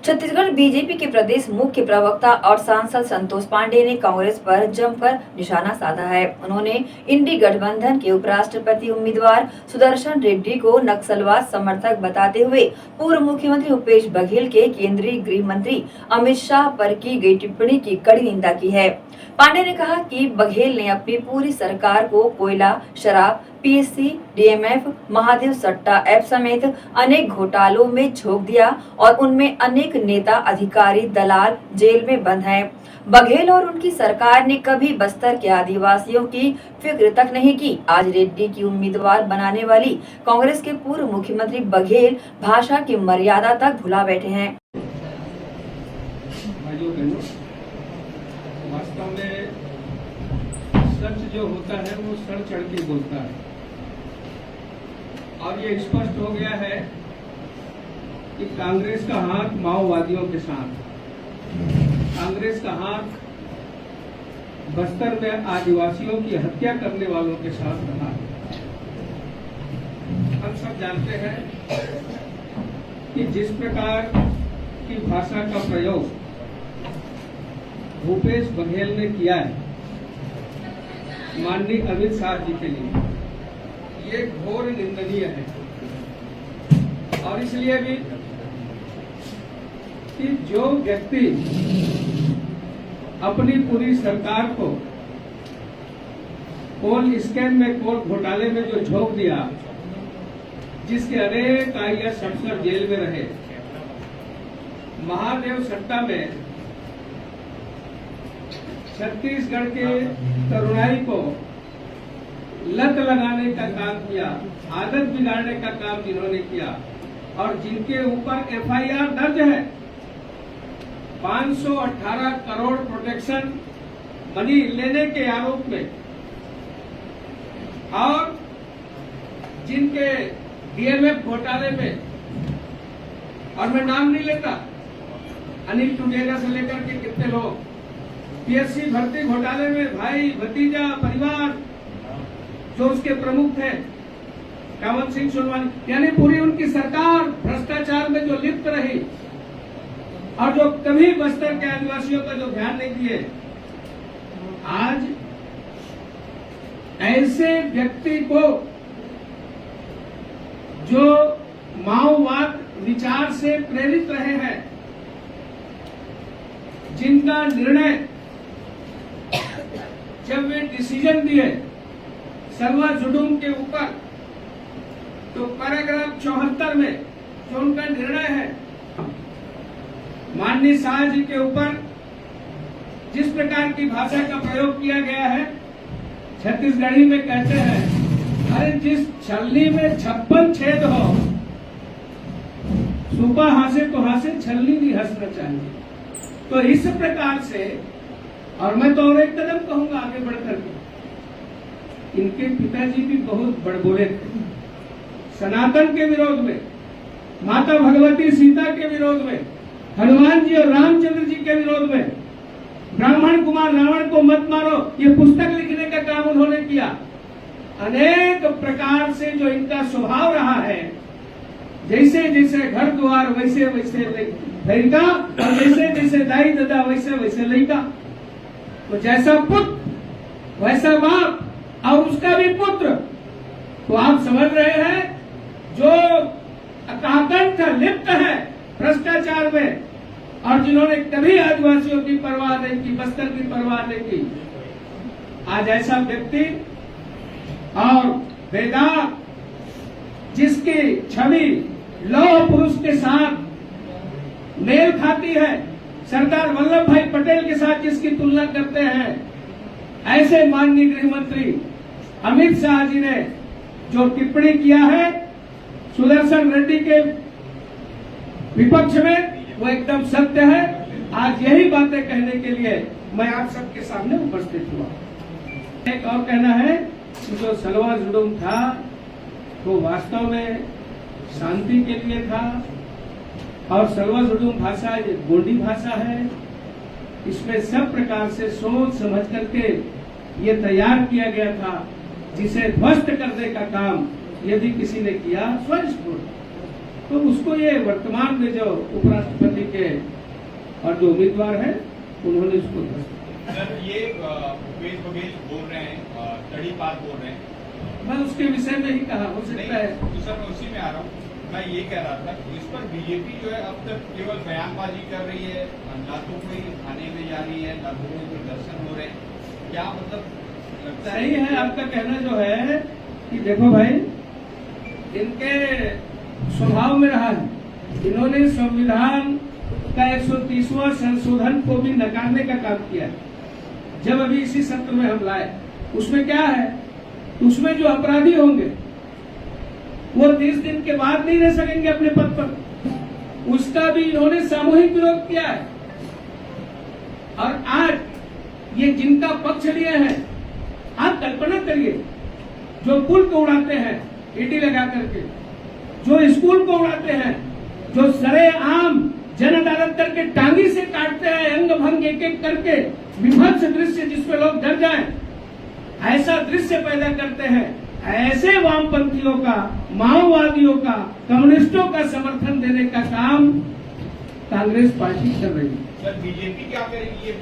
Chhattisgarh BJP के प्रदेश मुख्य प्रवक्ता और सांसद संतोष पांडे ने कांग्रेस पर जमकर निशाना साधा है। उन्होंने इंडी गठबंधन के उपराष्ट्रपति उम्मीदवार सुदर्शन रेड्डी को नक्सलवाद समर्थक बताते हुए पूर्व मुख्यमंत्री भूपेश बघेल के केंद्रीय गृह मंत्री अमित शाह पर की गई टिप्पणी की कड़ी निंदा की है। पांडे ने कहा कि बघेल ने अपनी पूरी सरकार को कोयला, शराब, पीएससी, डीएमएफ, महादेव सट्टा ऐप समेत अनेक घोटालों में झोंक दिया और उनमें अनेक नेता, अधिकारी, दलाल जेल में बंद हैं। बघेल और उनकी सरकार ने कभी बस्तर के आदिवासियों की फिक्र तक नहीं की। आज रेड्डी की उम्मीदवार बनाने वाली कांग्रेस के पूर्व मुख्यमंत्री बघेल भाषा की मर्यादा तक भुला बैठे हैं। वास्तव में सच जो होता है वो सड़ चढ़ के बोलता है और ये स्पष्ट हो गया है कि कांग्रेस का हाथ माओवादियों के साथ, कांग्रेस का हाथ बस्तर में आदिवासियों की हत्या करने वालों के साथ रहा है। हम सब जानते हैं कि जिस प्रकार की भाषा का प्रयोग भूपेश बघेल ने किया है माननीय अमित शाह जी के लिए, ये घोर निंदनीय है। और इसलिए भी कि जो व्यक्ति अपनी पूरी सरकार को कोल स्कैम में, कोल घोटाले में जो झोंक दिया, जिसके अनेक IAS अफसर जेल में रहे, महादेव सट्टा में छत्तीसगढ़ के तरुणाई को लत लगाने का काम किया, आदत बिगाड़ने का काम जिन्होंने किया और जिनके ऊपर FIR दर्ज है 518 करोड़ प्रोटेक्शन मनी लेने के आरोप में, और जिनके DMF घोटाले में, और मैं नाम नहीं लेता, अनिल टुडेरा से लेकर के कितने लोग, PSC भर्ती घोटाले में भाई, भतीजा, परिवार जो उसके प्रमुख थे, कावन सिंह सोनवानी, यानी पूरी उनकी सरकार भ्रष्टाचार में जो लिप्त रही और जो कभी बस्तर के आदिवासियों का जो ध्यान नहीं दिए, आज ऐसे व्यक्ति को जो माओवाद विचार से प्रेरित रहे हैं, जिनका निर्णय जब वे डिसीजन दिए सर्वा जुडूम के ऊपर, तो पैराग्राफ 74 में जो उनका निर्णय है माननीय शाह जी के ऊपर, जिस प्रकार की भाषा का प्रयोग किया गया है, छत्तीसगढ़ी में कहते हैं, अरे जिस छलनी में 56 छेद हो, सुबह हंसे तो हंसे, छलनी भी हंसना चाहिए। तो इस प्रकार से, और मैं तो और एक कदम कहूंगा आगे बढ़कर के, इनके पिताजी भी बहुत बड़बोले थे, सनातन के विरोध में, माता भगवती सीता के विरोध में, हनुमान जी और रामचंद्र जी के विरोध में, ब्राह्मण कुमार रावण को मत मारो, ये पुस्तक लिखने का काम उन्होंने किया। अनेक प्रकार से जो इनका स्वभाव रहा है, जैसे जैसे घर द्वार वैसे वैसे लड़का, और जैसे जैसे दाई दादा वैसे वैसे लड़का, तो जैसा पुत्र वैसा बाप, और उसका भी पुत्र। तो आप समझ रहे हैं, जो अकाकंठ लिप्त है भ्रष्टाचार में, और जिन्होंने कभी आदिवासियों की परवाह नहीं की, बस्तर की परवाह नहीं की, आज ऐसा व्यक्ति और वेदांत, जिसकी छवि लौह पुरुष के साथ मेल खाती है, सरदार वल्लभ भाई पटेल के साथ जिसकी तुलना करते हैं, ऐसे माननीय गृह मंत्री अमित शाह जी ने जो टिप्पणी किया है सुदर्शन रेड्डी के विपक्ष में, वो एकदम सत्य है। आज यही बातें कहने के लिए मैं आप सबके सामने उपस्थित हुआ। एक और कहना है कि जो सलवा जुडूम था वो वास्तव में शांति के लिए था, और सलवा जुडूम भाषा ये गोंडी भाषा है। इसमें सब प्रकार से सोच समझ करके ये तैयार किया गया था, जिसे ध्वस्त करने का काम यदि किसी ने किया, स्वस्फूर्त तो उसको ये वर्तमान में जो उपराष्ट्रपति के और जो उम्मीदवार है उन्होंने उसको ध्वस्त। सर ये भूपेश बघेल बोल रहे हैं, तड़ीपार बोल रहे हैं। मैं उसके विषय में ही कहा, हो सकता है। तो सर मैं उसी में आ रहा हूँ। मैं ये कह रहा था इस पर बीजेपी जो है अब तक केवल बयानबाजी कर रही है, ना तो कोई थाने में जा रही है, ना तो कोई प्रदर्शन हो रहे हैं। क्या मतलब लगता है? सही है आपका कहना जो है कि देखो भाई, इनके स्वभाव में रहा है, इन्होंने संविधान का 130वां संशोधन को भी नकारने का काम किया। जब अभी इसी सत्र में हम लाए, उसमें क्या है, उसमें जो अपराधी होंगे वो 30 दिन के बाद नहीं रह सकेंगे अपने पद पर, उसका भी इन्होंने सामूहिक विरोध किया है। और आज ये जिनका पक्ष लिए हैं, आप कल्पना करिए, जो पुल को उड़ाते हैं ईटी लगा करके, जो स्कूल को उड़ाते हैं, जो सरेआम जन अदालत करके टांगी से काटते हैं, अंग भंग एक एक करके, विभत्स दृश्य जिसपे लोग डर जाएं, ऐसा दृश्य पैदा करते हैं। ऐसे वामपंथियों का, माओवादियों का, कम्युनिस्टों का समर्थन देने का काम कांग्रेस पार्टी कर रही है। सर बीजेपी क्या करेगी? ये